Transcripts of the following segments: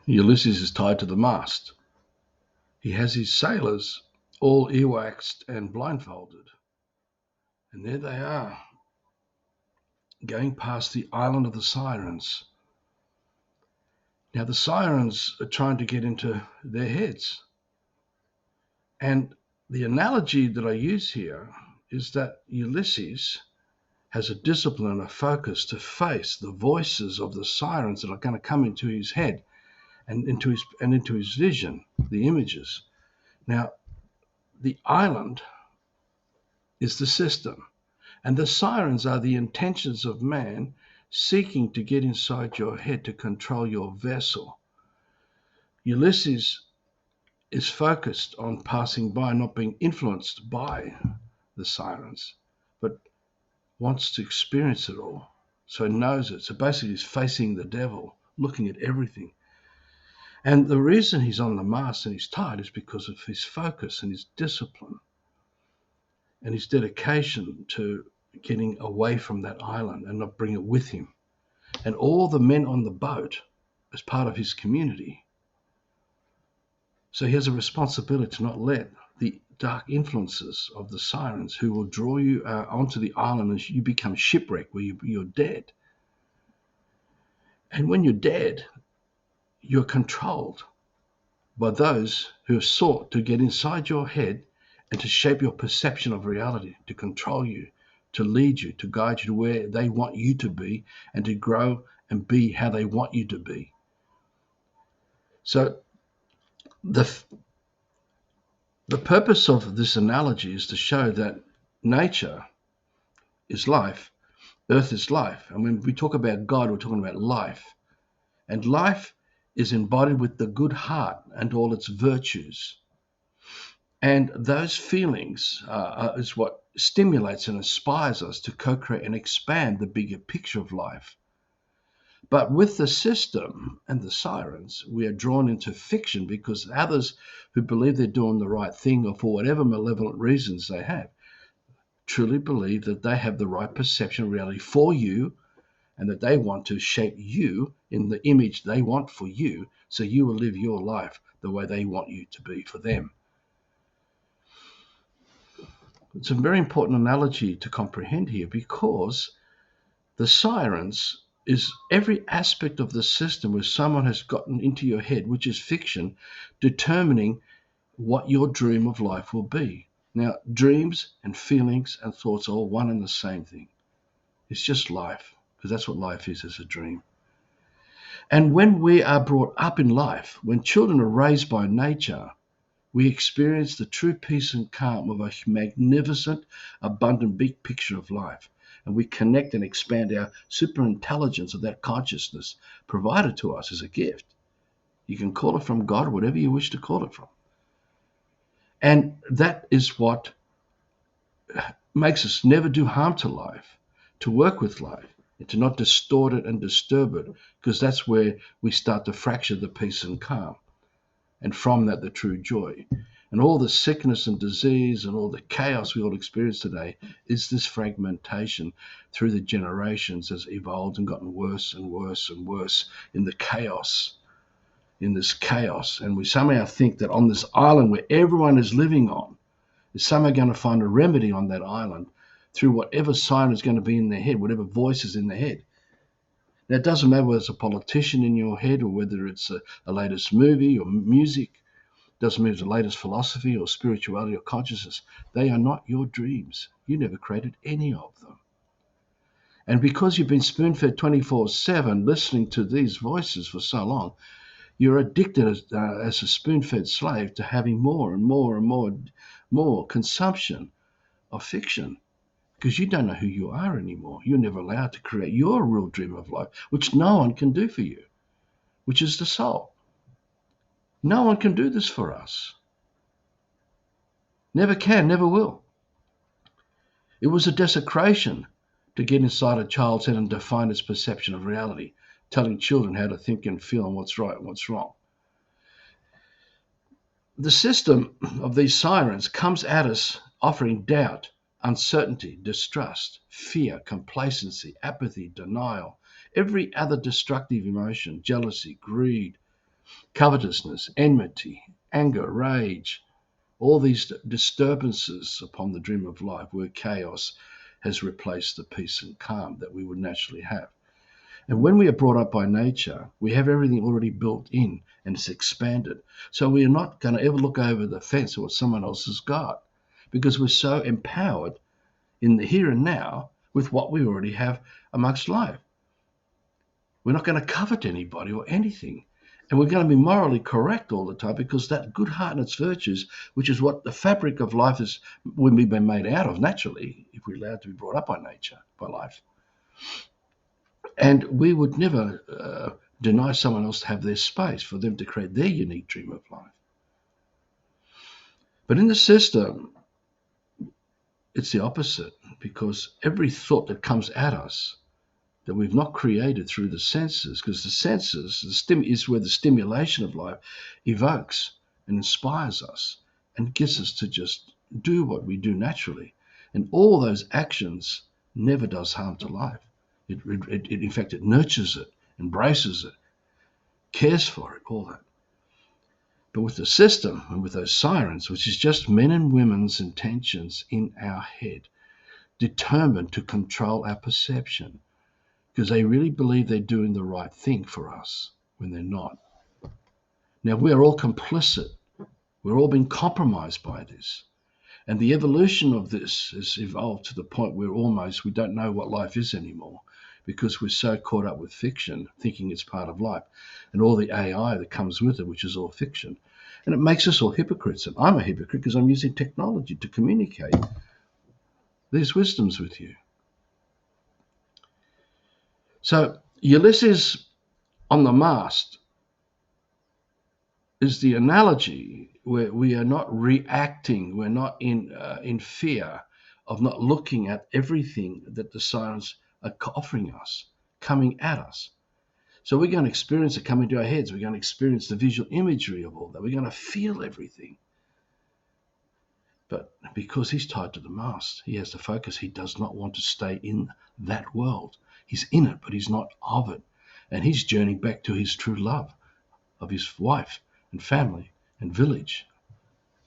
Ulysses is tied to the mast. He has his sailors all earwaxed and blindfolded. And there they are, going past the island of the Sirens. Now, the Sirens are trying to get into their heads. And the analogy that I use here is that Ulysses has a discipline and a focus to face the voices of the sirens that are going to come into his head and into his vision, the images. Now, the island is the system, and the sirens are the intentions of man seeking to get inside your head to control your vessel. Ulysses is focused on passing by, not being influenced by the sirens, but wants to experience it all. So he knows it. So basically he's facing the devil, looking at everything. And the reason he's on the mast and he's tired is because of his focus and his discipline and his dedication to getting away from that island and not bring it with him. And all the men on the boat as part of his community. So he has a responsibility to not let the dark influences of the sirens who will draw you onto the island as you become shipwrecked, where you're dead. And when you're dead, you're controlled by those who have sought to get inside your head and to shape your perception of reality, to control you, to lead you, to guide you to where they want you to be, and to grow and be how they want you to be. So the purpose of this analogy is to show that nature is life, earth is life. And when we talk about God, we're talking about life. And life is embodied with the good heart and all its virtues. And those feelings is what stimulates and inspires us to co-create and expand the bigger picture of life. But with the system and the sirens, we are drawn into fiction because others who believe they're doing the right thing, or for whatever malevolent reasons they have, truly believe that they have the right perception of reality for you, and that they want to shape you in the image they want for you, so you will live your life the way they want you to be for them. It's a very important analogy to comprehend here, because the sirens is every aspect of the system where someone has gotten into your head, which is fiction, determining what your dream of life will be. Now, dreams and feelings and thoughts are all one and the same thing. It's just life, because that's what life is, as a dream. And when we are brought up in life, when children are raised by nature, we experience the true peace and calm of a magnificent, abundant, big picture of life. And we connect and expand our super intelligence of that consciousness provided to us as a gift. You can call it from God, whatever you wish to call it from. And that is what makes us never do harm to life, to work with life, and to not distort it and disturb it, because that's where we start to fracture the peace and calm. And from that, the true joy. And all the sickness and disease and all the chaos we all experience today is this fragmentation through the generations has evolved and gotten worse and worse and worse in the chaos, in this chaos. And we somehow think that on this island where everyone is living on, is somehow going to find a remedy on that island through whatever sign is going to be in their head, whatever voice is in their head. Now, it doesn't matter whether it's a politician in your head or whether it's a latest movie or music. It doesn't matter if it's the latest philosophy or spirituality or consciousness. They are not your dreams. You never created any of them. And because you've been spoon-fed 24/7 listening to these voices for so long, you're addicted as a spoon-fed slave to having more and more and more consumption of fiction. Because you don't know who you are anymore. You're never allowed to create your real dream of life, which no one can do for you, which is the soul. No one can do this for us. Never can, never will. It was a desecration to get inside a child's head and define its perception of reality, telling children how to think and feel and what's right and what's wrong. The system of these sirens comes at us offering doubt, uncertainty, distrust, fear, complacency, apathy, denial, every other destructive emotion, jealousy, greed, covetousness, enmity, anger, rage, all these disturbances upon the dream of life where chaos has replaced the peace and calm that we would naturally have. And when we are brought up by nature, we have everything already built in and it's expanded. So we are not going to ever look over the fence at what someone else has got because we're so empowered in the here and now with what we already have amongst life. We're not going to covet anybody or anything. And we're going to be morally correct all the time because that good heart and its virtues, which is what the fabric of life is, when we've been made out of naturally, if we're allowed to be brought up by nature, by life. And we would never deny someone else to have their space, for them to create their unique dream of life. But in the system, it's the opposite, because every thought that comes at us that we've not created through the senses, because the senses is where the stimulation of life evokes and inspires us and gets us to just do what we do naturally. And all those actions never does harm to life. In fact, it nurtures it, embraces it, cares for it, all that. But with the system and with those sirens, which is just men and women's intentions in our head, determined to control our perception, because they really believe they're doing the right thing for us when they're not. Now, we're all complicit. We're all being compromised by this. And the evolution of this has evolved to the point where almost we don't know what life is anymore because we're so caught up with fiction, thinking it's part of life, and all the AI that comes with it, which is all fiction. And it makes us all hypocrites. And I'm a hypocrite because I'm using technology to communicate these wisdoms with you. So Ulysses on the mast is the analogy where we are not reacting, we're not in fear of not looking at everything that the sirens are offering us, coming at us. So we're going to experience it coming to our heads. We're going to experience the visual imagery of all that. We're going to feel everything. But because he's tied to the mast, he has to focus. He does not want to stay in that world. He's in it, but he's not of it. And he's journeying back to his true love of his wife and family and village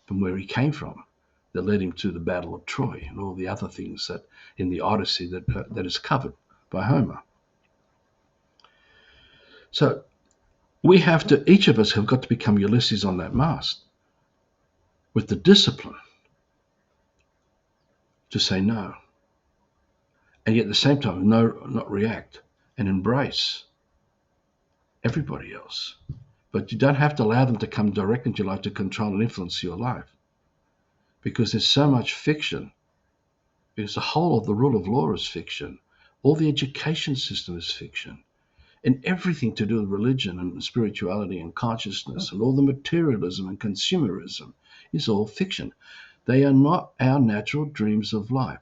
from where he came from, that led him to the Battle of Troy and all the other things that in the Odyssey that is covered by Homer. So each of us have got to become Ulysses on that mast with the discipline to say no, and yet at the same time not react and embrace everybody else. But you don't have to allow them to come directly into your life to control and influence your life, because there's so much fiction. Because the whole of the rule of law is fiction. All the education system is fiction. And everything to do with religion and spirituality and consciousness and all the materialism and consumerism is all fiction. They are not our natural dreams of life.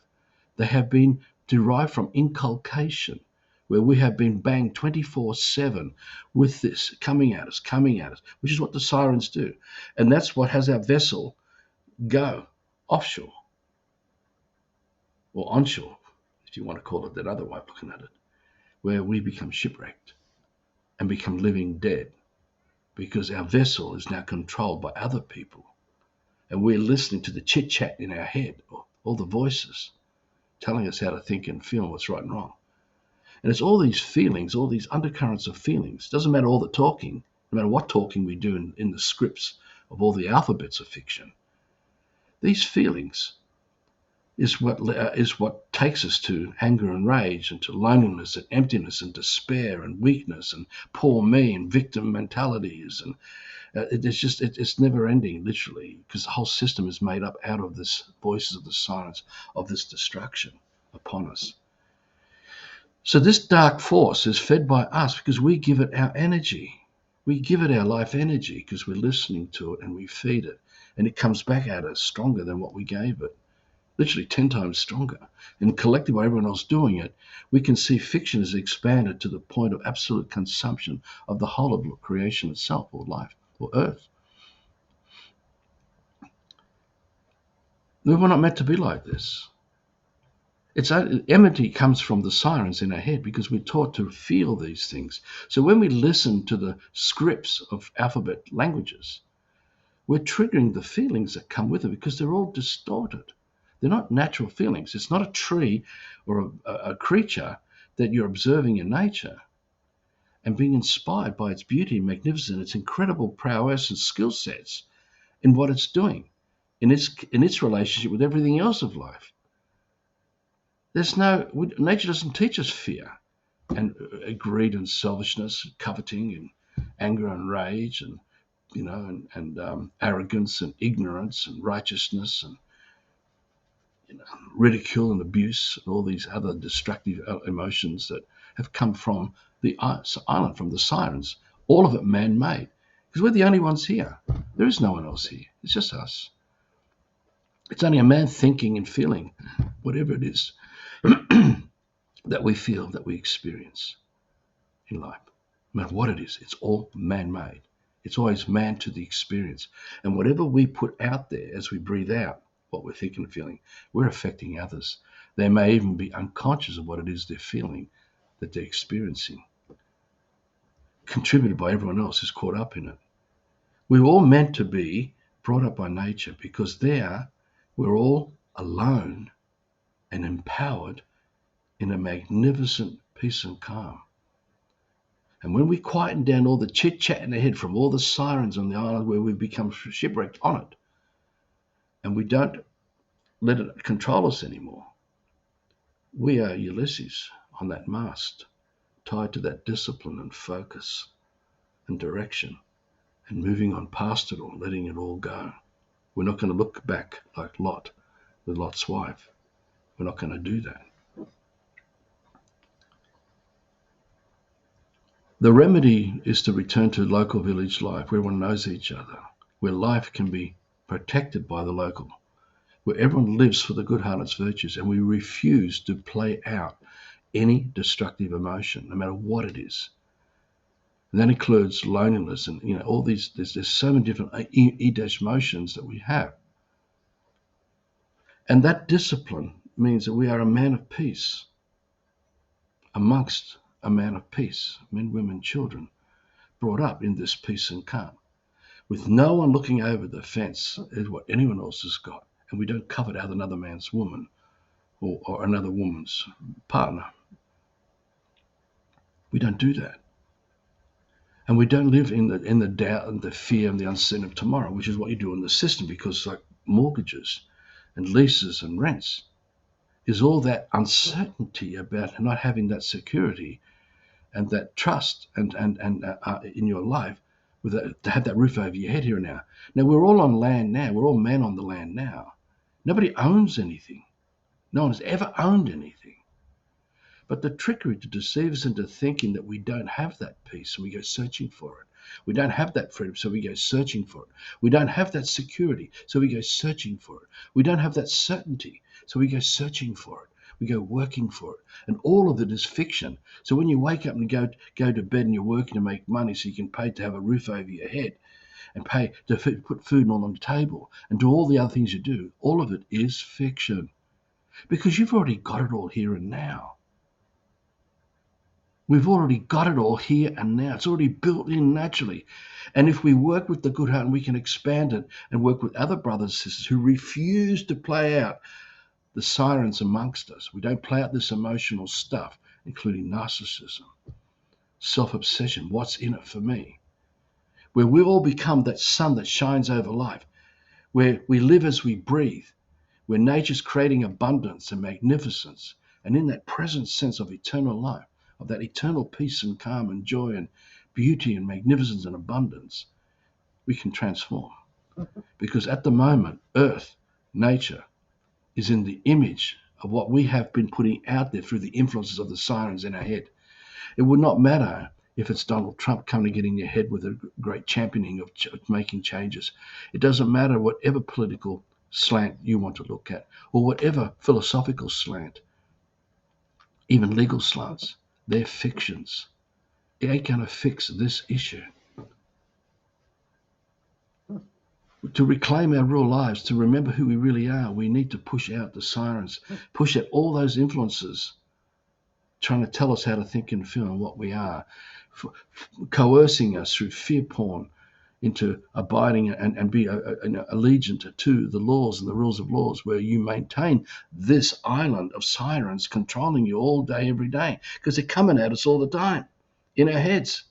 They have been derived from inculcation, where we have been banged 24/7 with this coming at us, which is what the sirens do. And that's what has our vessel go offshore or onshore, if you want to call it that other way of looking at it, where we become shipwrecked and become living dead because our vessel is now controlled by other people. And we're listening to the chit-chat in our head, or all the voices telling us how to think and feel what's right and wrong. And it's all these feelings, all these undercurrents of feelings. It doesn't matter all the talking, no matter what talking we do in the scripts of all the alphabets of fiction. These feelings is what takes us to anger and rage, and to loneliness and emptiness and despair and weakness and poor me and victim mentalities. And it's never ending, literally, because the whole system is made up out of this voices of the silence of this destruction upon us. So this dark force is fed by us because we give it our energy. We give it our life energy because we're listening to it and we feed it. And it comes back at us stronger than what we gave it. Literally 10 times stronger. And collectively, by everyone else doing it, we can see fiction is expanded to the point of absolute consumption of the whole of creation itself, or life, or earth. We were not meant to be like this. Enmity comes from the sirens in our head because we're taught to feel these things. So when we listen to the scripts of alphabet languages, we're triggering the feelings that come with it because they're all distorted. They're not natural feelings. It's not a tree or a creature that you're observing in nature and being inspired by its beauty and magnificence, its incredible prowess and skill sets in what it's doing, in its relationship with everything else of life. Nature doesn't teach us fear and greed and selfishness, coveting and anger and rage and arrogance and ignorance and righteousness and ridicule and abuse and all these other destructive emotions that have come from the island, from the Sirens. All of it man-made, because we're the only ones here. There is no one else here. It's just us. It's only a man thinking and feeling whatever it is that we feel, that we experience in life. No matter what it is, it's all man-made. It's always man to the experience. And whatever we put out there as we breathe out what we're thinking and feeling, we're affecting others. They may even be unconscious of what it is they're feeling, that they're experiencing, contributed by everyone else who's caught up in it. We're all meant to be brought up by nature because there we're all alone and empowered in a magnificent peace and calm. And when we quieten down all the chit-chat in the head from all the sirens on the island where we've become shipwrecked on it, and we don't let it control us anymore, we are Ulysses on that mast, tied to that discipline and focus and direction, and moving on past it all, letting it all go. We're not going to look back like Lot with Lot's wife. We're not going to do that. The remedy is to return to local village life where everyone knows each other, where life can be protected by the local, where everyone lives for the good heart and its virtues, and we refuse to play out any destructive emotion, no matter what it is. And that includes loneliness and all these. There's so many different emotions that we have, and that discipline means that we are a man of peace amongst a man of peace, men, women, children, brought up in this peace and calm, with no one looking over the fence at what anyone else has got, and we don't covet out another man's woman or another woman's partner. We don't do that. And we don't live in the doubt and the fear and the uncertainty of tomorrow, which is what you do in the system, because like mortgages and leases and rents is all that uncertainty about not having that security and that trust and in your life, to have that roof over your head here and now. Now we're all on land now. We're all men on the land now. Nobody owns anything. No one has ever owned anything. But the trickery to deceive us into thinking that we don't have that peace, so we go searching for it. We don't have that freedom, so we go searching for it. We don't have that security, so we go searching for it. We don't have that certainty, so we go searching for it. We go working for it. And all of it is fiction. So when you wake up and go to bed and you're working to make money so you can pay to have a roof over your head and pay to put food on the table and do all the other things you do, all of it is fiction. Because you've already got it all here and now. We've already got it all here and now. It's already built in naturally. And if we work with the good heart and we can expand it and work with other brothers and sisters who refuse to play out the sirens amongst us, we don't play out this emotional stuff, including narcissism, self-obsession, what's in it for me, where we all become that sun that shines over life, where we live as we breathe, where nature's creating abundance and magnificence, and in that present sense of eternal life, of that eternal peace and calm and joy and beauty and magnificence and abundance, we can transform. Because at the moment, earth, nature, is in the image of what we have been putting out there through the influences of the sirens in our head. It would not matter if it's Donald Trump coming to get in your head with a great championing of making changes. It doesn't matter whatever political slant you want to look at, or whatever philosophical slant, even legal slants. They're fictions. It ain't going to fix this issue. To reclaim our real lives, to remember who we really are, we need to push out the sirens, push out all those influences trying to tell us how to think and feel and what we are, coercing us through fear porn into abiding and be allegiant to the laws and the rules of laws, where you maintain this island of sirens controlling you all day, every day, because they're coming at us all the time in our heads.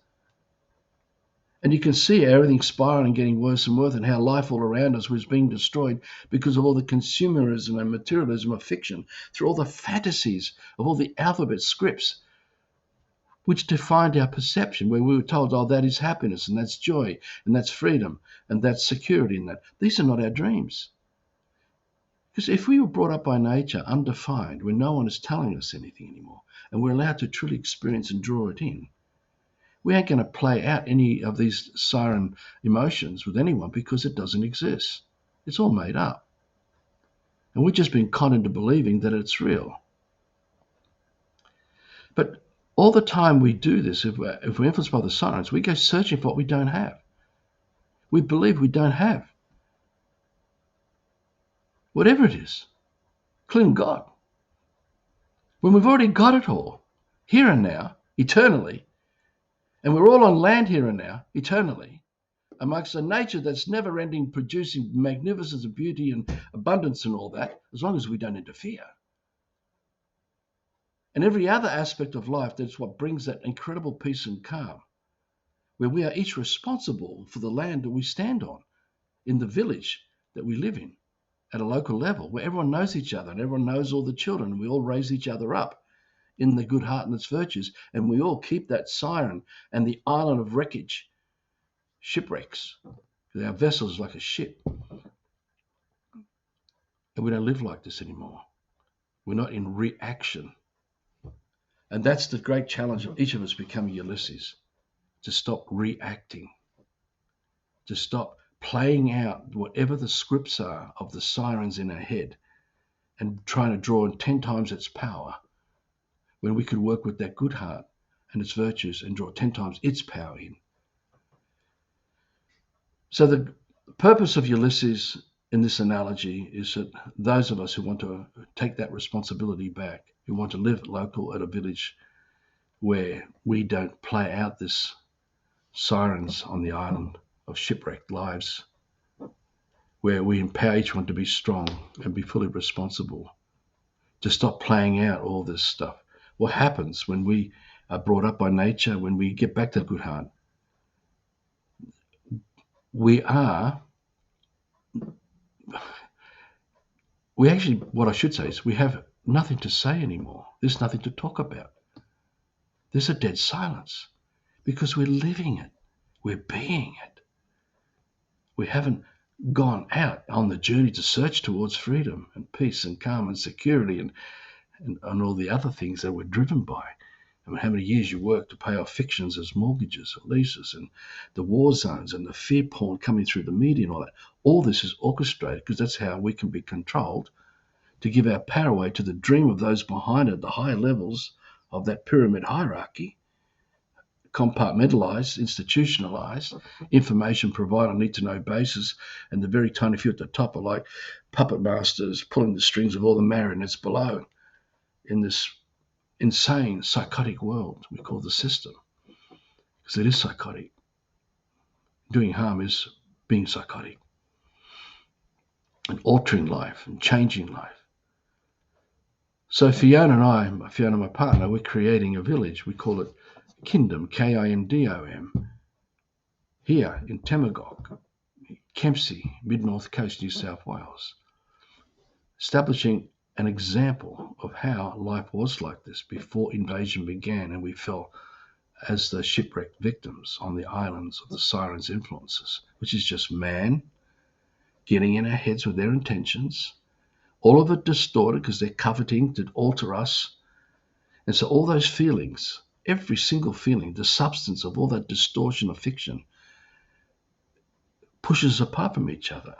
And you can see everything spiraling and getting worse and worse, and how life all around us was being destroyed because of all the consumerism and materialism of fiction, through all the fantasies of all the alphabet scripts which defined our perception, where we were told, oh, that is happiness, and that's joy, and that's freedom, and that's security, and that. These are not our dreams. Because if we were brought up by nature undefined, where no one is telling us anything anymore, and we're allowed to truly experience and draw it in, we ain't going to play out any of these siren emotions with anyone, because it doesn't exist. It's all made up. And we've just been conned into believing that it's real. But all the time we do this, if we're influenced by the sirens, we go searching for what we don't have. We believe we don't have. Whatever it is, including God. When we've already got it all, here and now, eternally, and we're all on land here and now, eternally, amongst a nature that's never ending, producing magnificence and beauty and abundance and all that, as long as we don't interfere. And every other aspect of life, that's what brings that incredible peace and calm, where we are each responsible for the land that we stand on, in the village that we live in, at a local level, where everyone knows each other and everyone knows all the children, and we all raise each other up in the good heart and its virtues, and we all keep that siren and the island of wreckage, shipwrecks, because our vessel is like a ship. And we don't live like this anymore. We're not in reaction. And that's the great challenge of each of us becoming Ulysses, to stop reacting, to stop playing out whatever the scripts are of the sirens in our head and trying to draw in 10 times its power, when we could work with that good heart and its virtues and draw 10 times its power in. So the purpose of Ulysses in this analogy is that those of us who want to take that responsibility back, who want to live local at a village where we don't play out this sirens on the island of shipwrecked lives, where we empower each one to be strong and be fully responsible, to stop playing out all this stuff. What happens when we are brought up by nature, when we get back to the good heart? We actually, what I should say is, we have nothing to say anymore. There's nothing to talk about. There's a dead silence, because we're living it. We're being it. We haven't gone out on the journey to search towards freedom and peace and calm and security and all the other things that we're driven by. I mean, how many years you work to pay off fictions as mortgages or leases, and the war zones and the fear porn coming through the media and all that. All this is orchestrated, because that's how we can be controlled, to give our power away to the dream of those behind it, the higher levels of that pyramid hierarchy, compartmentalized, institutionalized, information provided on a need-to-know basis, and the very tiny few at the top are like puppet masters pulling the strings of all the marionettes below in this insane, psychotic world we call the system. Because it is psychotic. Doing harm is being psychotic and altering life and changing life. So Fiona, my partner, we're creating a village. We call it Kindom, Kindom, here in Temagog, Kempsey, mid-north coast, New South Wales, establishing an example of how life was like this before invasion began and we fell as the shipwrecked victims on the islands of the sirens' influences, which is just man getting in our heads with their intentions, all of it distorted because they're coveting to alter us. And so all those feelings, every single feeling, the substance of all that distortion of fiction, pushes us apart from each other.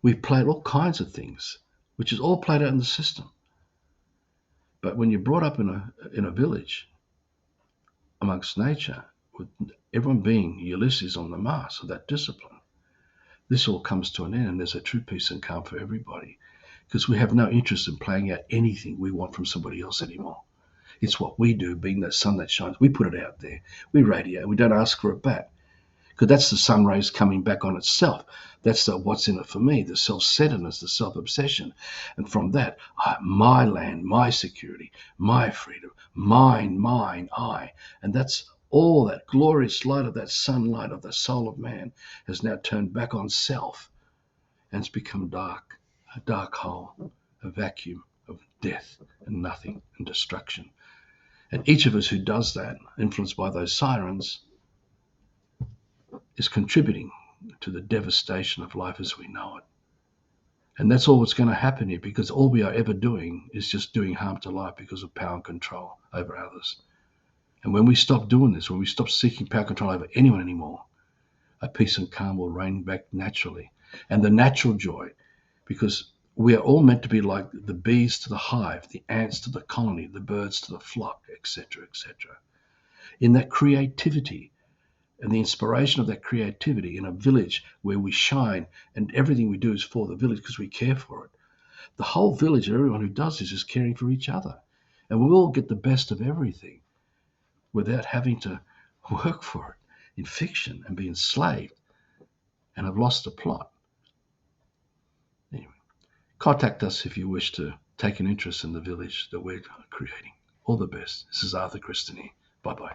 We've played all kinds of things, which is all played out in the system. But when you're brought up in a village amongst nature, with everyone being Ulysses on the mast of that discipline, this all comes to an end and there's a true peace and calm for everybody, because we have no interest in playing out anything we want from somebody else anymore. It's what we do, being that sun that shines. We put it out there. We radiate. We don't ask for it back, because that's the sun rays coming back on itself. That's the what's in it for me, the self-centeredness, the self-obsession. And from that, my land, my security, my freedom, mine, I. And that's all that glorious light of that sunlight of the soul of man has now turned back on self, and it's become dark, a dark hole, a vacuum of death and nothing and destruction. And each of us who does that, influenced by those sirens, is contributing to the devastation of life as we know it. And that's all that's going to happen here, because all we are ever doing is just doing harm to life because of power and control over others. And when we stop doing this, when we stop seeking power and control over anyone anymore, a peace and calm will reign back naturally. And the natural joy, because we are all meant to be like the bees to the hive, the ants to the colony, the birds to the flock, etc., etc. In that creativity and the inspiration of that creativity in a village where we shine and everything we do is for the village because we care for it. The whole village and everyone who does this is caring for each other. And we all get the best of everything without having to work for it in fiction and be enslaved and have lost the plot. Anyway, contact us if you wish to take an interest in the village that we're creating. All the best. This is Arthur Christian here. Bye-bye.